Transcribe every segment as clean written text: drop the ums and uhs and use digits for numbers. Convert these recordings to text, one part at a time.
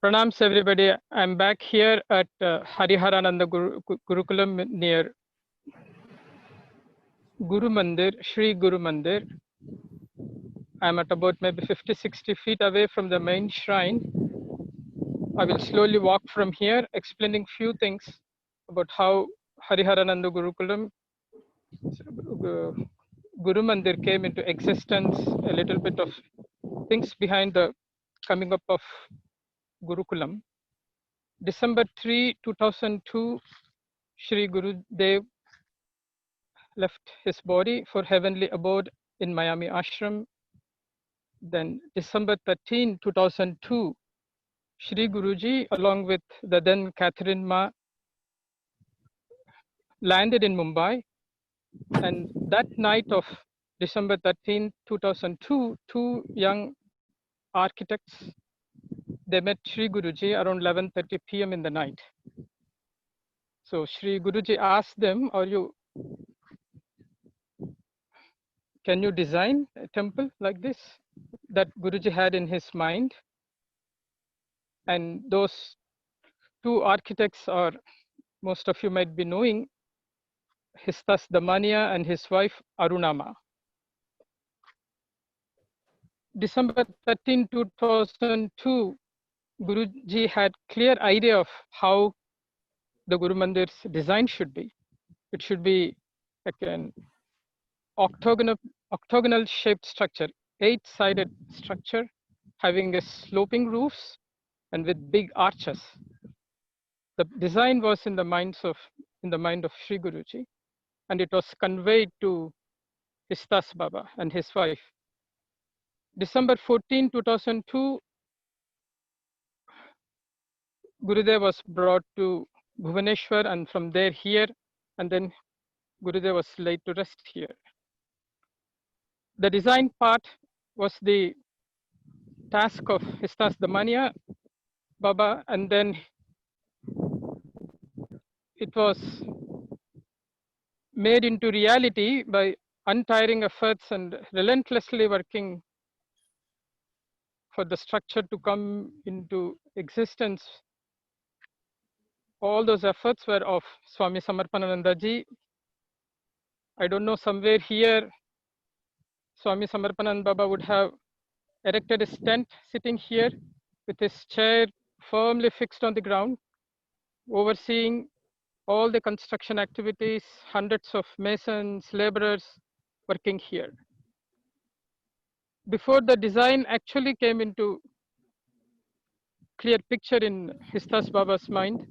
Pranams everybody. I'm back here at Hariharananda Gurukulam near Guru Mandir, Shri Guru Mandir. I'm at about maybe 50-60 feet away from the main shrine. I will slowly walk from here, explaining few things about how Hariharananda Gurukulam, Guru Mandir came into existence, a little bit of things behind the coming up of Gurukulam. December 3, 2002, Shri Gurudev left his body for heavenly abode in Miami Ashram. Then December 13, 2002, Shri Guruji, along with the then Catherine Ma, landed in Mumbai. And that night of December 13, 2002, two young architects, they met Shri Guruji around 11:30 p.m. in the night. So Shri Guruji asked them, can you design a temple like this? That Guruji had in his mind. And those two architects are, most of you might be knowing, Histas Damania and his wife Arunama. December 13, 2002, Guruji had clear idea of how the Guru Mandir's design should be. It should be like an octagonal shaped structure, 8-sided structure, having a sloping roofs and with big arches. The design was in the mind of Sri Guruji, and it was conveyed to Histas Baba and his wife. December 14, 2002, Gurudev was brought to Bhubaneswar, and from there here, and then Gurudev was laid to rest here. The design part was the task of Histas Damania Baba, and then it was made into reality by untiring efforts and relentlessly working for the structure to come into existence. All those efforts were of Swami Samarpanananda ji. I don't know, somewhere here, Swami Samarpanand Baba would have erected a tent sitting here with his chair firmly fixed on the ground, overseeing all the construction activities, hundreds of masons, laborers working here. Before the design actually came into clear picture in Histas Baba's mind,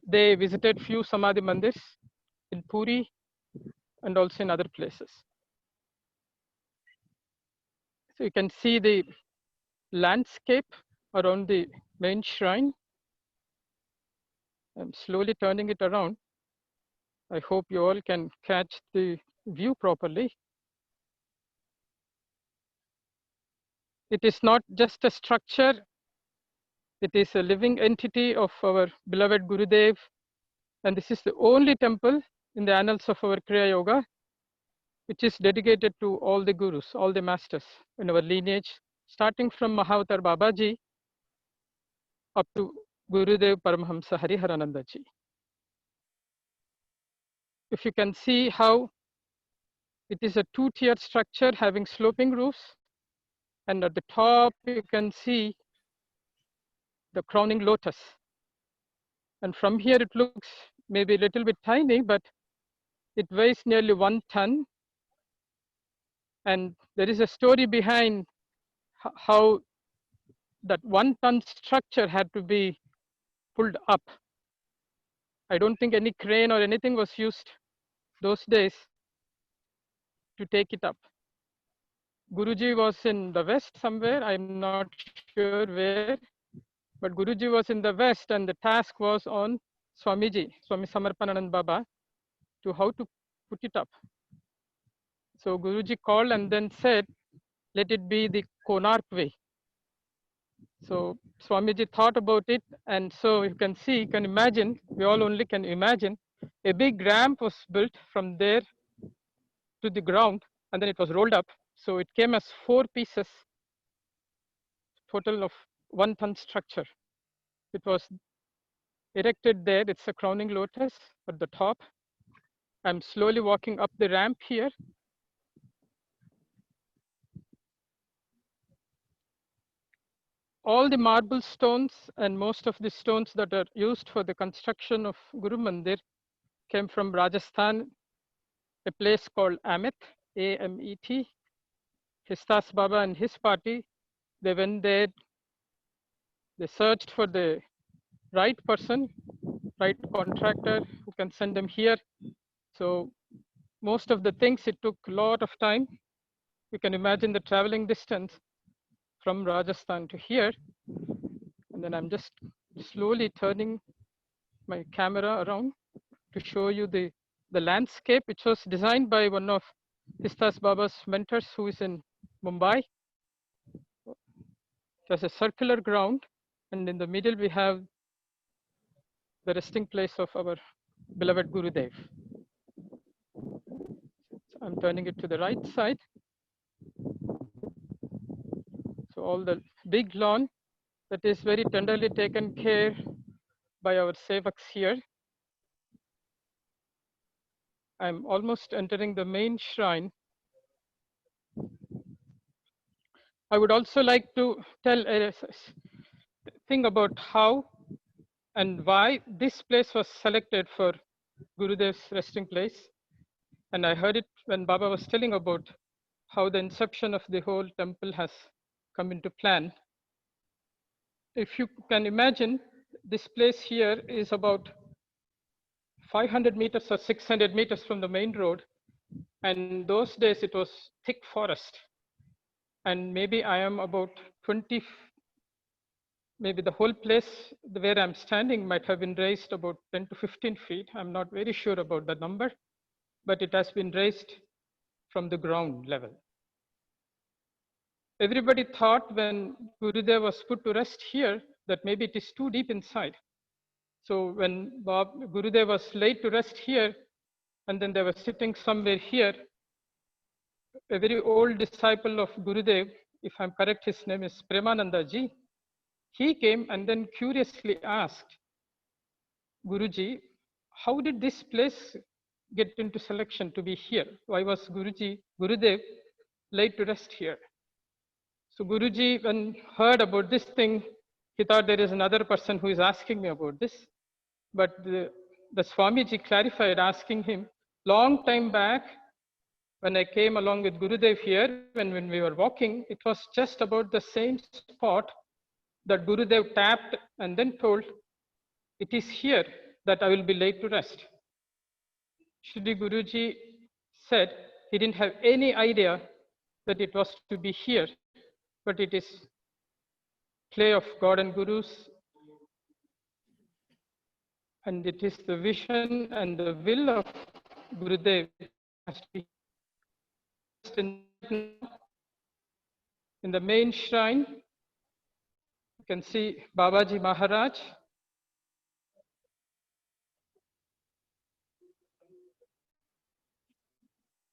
they visited few Samadhi Mandirs in Puri and also in other places. So you can see the landscape around the main shrine. I'm slowly turning it around. I hope you all can catch the view properly. It is not just a structure, it is a living entity of our beloved Gurudev. And this is the only temple in the annals of our Kriya Yoga which is dedicated to all the gurus, all the masters in our lineage, starting from Mahavatar Babaji up to Gurudev Paramahamsa Hariharananda ji. If you can see how it is a two-tiered structure having sloping roofs, and at the top you can see the crowning lotus. And from here it looks maybe a little bit tiny, but it weighs nearly 1 ton. And there is a story behind how that 1 ton structure had to be pulled up. I don't think any crane or anything was used those days to take it up. Guruji was in the west somewhere, I'm not sure where, but Guruji was in the west and the task was on Swamiji, Swami Samarpananand Baba, to how to put it up. So Guruji called and then said, let it be the Konark way. So Swamiji thought about it, and so you can see, you can imagine, we all only can imagine, a big ramp was built from there to the ground, and then it was rolled up. So it came as 4 pieces, total of 1 ton structure. It was erected there. It's a crowning lotus at the top. I'm slowly walking up the ramp here. All the marble stones and most of the stones that are used for the construction of Guru Mandir came from Rajasthan, a place called Amet, A-M-E-T. Histas Baba and his party, they went there, they searched for the right person, right contractor who can send them here. So most of the things, it took a lot of time. You can imagine the traveling distance from Rajasthan to here. And then I'm just slowly turning my camera around to show you the landscape, which was designed by one of Histas Baba's mentors who is in Mumbai. There's a circular ground, and in the middle we have the resting place of our beloved Gurudev. I'm turning it to the right side. So all the big lawn that is very tenderly taken care by our sevaks here. I'm almost entering the main shrine. I would also like to tell a thing about how and why this place was selected for Gurudev's resting place. And I heard it when Baba was telling about how the inception of the whole temple has come into plan. If you can imagine, this place here is about 500 meters or 600 meters from the main road. And those days it was thick forest. And maybe I am about 20, maybe the whole place where I'm standing might have been raised about 10 to 15 feet. I'm not very sure about the number, but it has been raised from the ground level. Everybody thought when Gurudev was put to rest here that maybe it is too deep inside. So when Gurudev was laid to rest here, and then they were sitting somewhere here, a very old disciple of Gurudev, if I'm correct, his name is Premananda ji, he came and then curiously asked Guruji, how did this place get into selection to be here? Why was Gurudev laid to rest here? So Guruji, when heard about this thing, he thought there is another person who is asking me about this. But the Swamiji clarified, asking him, long time back, when I came along with Gurudev here, when we were walking, it was just about the same spot that Gurudev tapped and then told, it is here that I will be laid to rest. Shri Guruji said he didn't have any idea that it was to be here, but it is play of God and Gurus, and it is the vision and the will of Gurudev has to be in the main shrine. You can see Babaji Maharaj.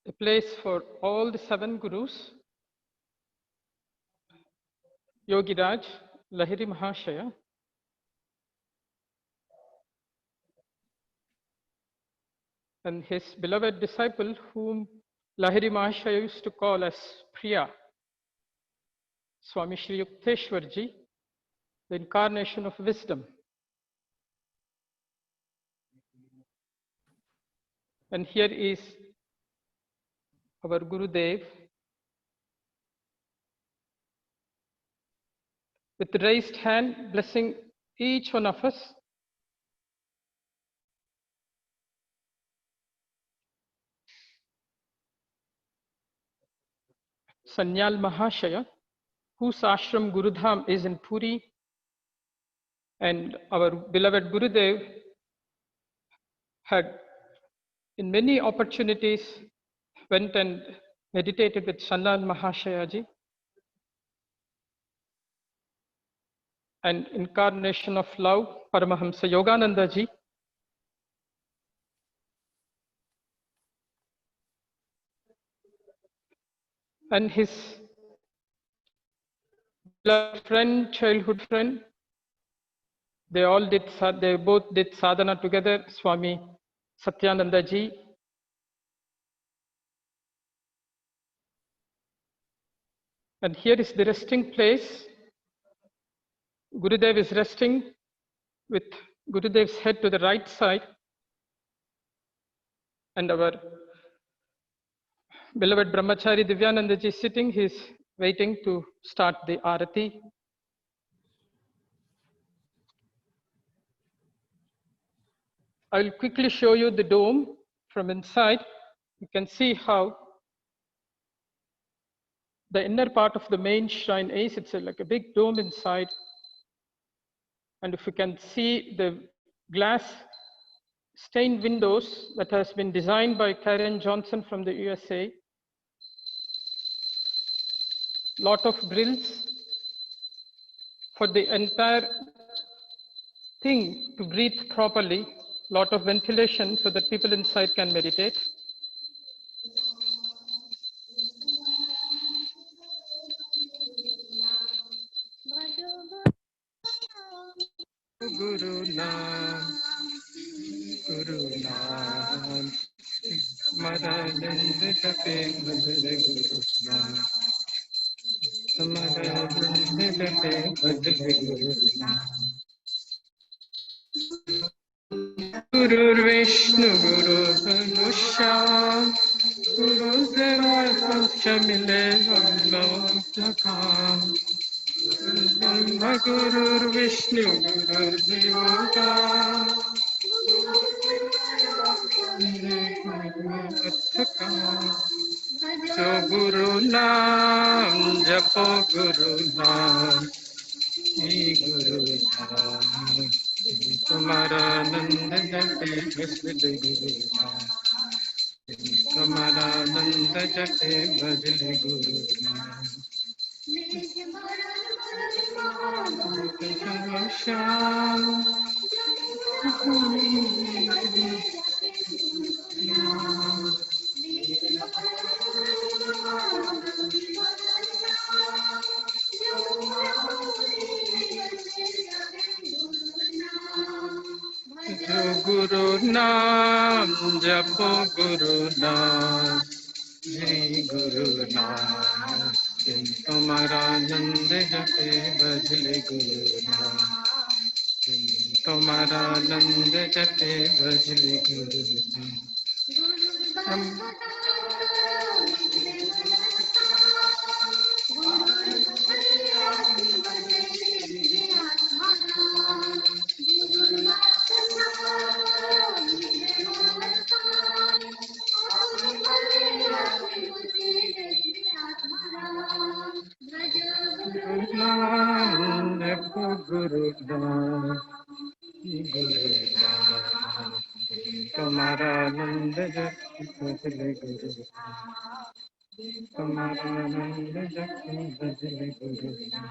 A place for all the 7 Gurus. Yogi Raj, Lahiri Mahashaya. And his beloved disciple, whom Lahiri Mahashaya used to call as Kriya, Swami Shri Yukteswarji, the incarnation of wisdom. And here is our Gurudev with raised hand blessing each one of us. Sanyal Mahashaya, whose ashram Gurudham is in Puri, and our beloved Gurudev had in many opportunities went and meditated with Sanyal Mahashaya ji, and incarnation of love, Paramahamsa Yogananda ji. And his beloved friend, childhood friend, They both did sadhana together, Swami Satyananda ji. And here is the resting place. Gurudev is resting with Gurudev's head to the right side, and our beloved Brahmachari Divyananda ji sitting. He is waiting to start the arati. I will quickly show you the dome from inside. You can see how the inner part of the main shrine is. It's like a big dome inside. And if you can see the glass stained windows that has been designed by Karen Johnson from the USA. Lot of grills for the entire thing to breathe properly. Lot of ventilation so that people inside can meditate. Guru Nam, Guru Nam, Maranand Kape Madre Guru Nam, Maranand Kape Madre Guru Nam. Guru Vishnu, Guru Ganesha, Guru Deva Shamile Vamlokam. Guru Vishnu, Guru Deva. So Guru Nam, Japo Guru Nam, He Guru Nam, Tumhara Nand Jape Bhajle Guru Nam, Tumhara Nand Jape Bhajle Guru Nam. Guru Nam, Japo Guru Nam, Shri Guru Nam, Tumhara Nand Jape Bhajle Guru Nam, Tumhara Nand Jape Bhajle Guru Nam. Guru Nam, Guru Nam, Tumhara Nand Jape Bhajle Guru Nam, Tumhara Nand Jape Bhajle Guru Nam.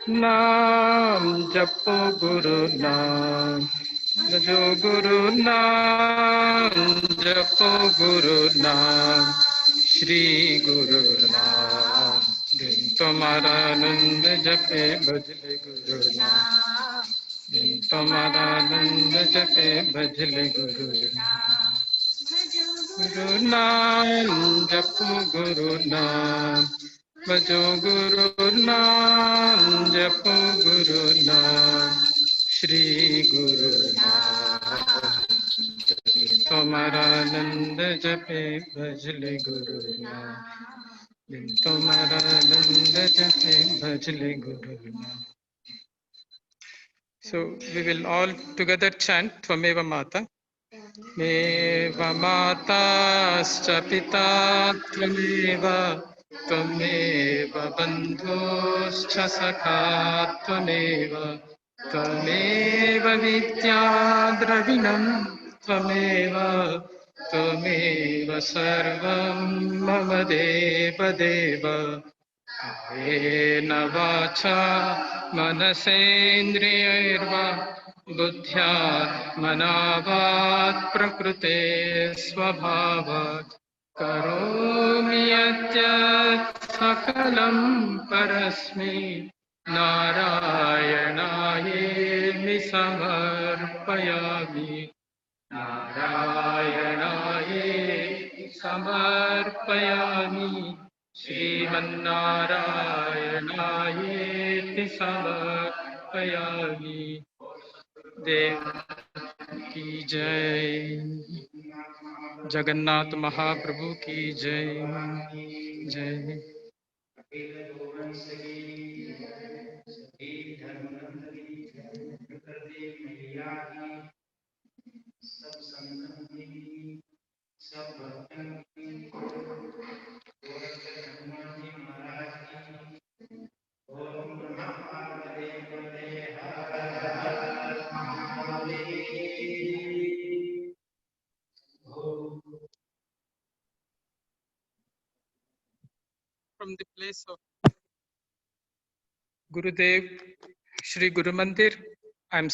Nam Japo Guru Nam, Bhajo Guru Nam, Japo Guru Nam, Shri Guru Nam, Tumhara Nand Jape Bhajle Guru Nam, Tumhara Nand Jape Bhajle Guru Nam. Guru Nam, Japo Guru Nam, Bhajo Guru Nam, Japo Guru Nam, Shri Guru Nam, Tumhara Nand Jape Bhajle Guru Nam, Tumhara Nand Jape Bhajle Guru Nam. So we will all together chant Tvameva Mata. Meva Matascha Pita Tvameva, Tvameva Bandhuscha Sakha Tvameva, Tvameva Vidya Dravinam Tvameva, Tvameva Sarvam Mama Deva Deva. Kayena vacha manasendriyarva buddhya manavat prakrute svabhavat Karomi yat sakalam parasmi Narayanaye samarpayami Narayanaye samarpayami Srimannarayanayeti samarpayami Dev की जय जगन्नाथ महाप्रभु की जय जय सब संतन की सब भक्तन की हनुमान जी महाराज की ओम महादेव हर हर Mahadev. From the place of Gurudev, Shri Guru Mandir, I am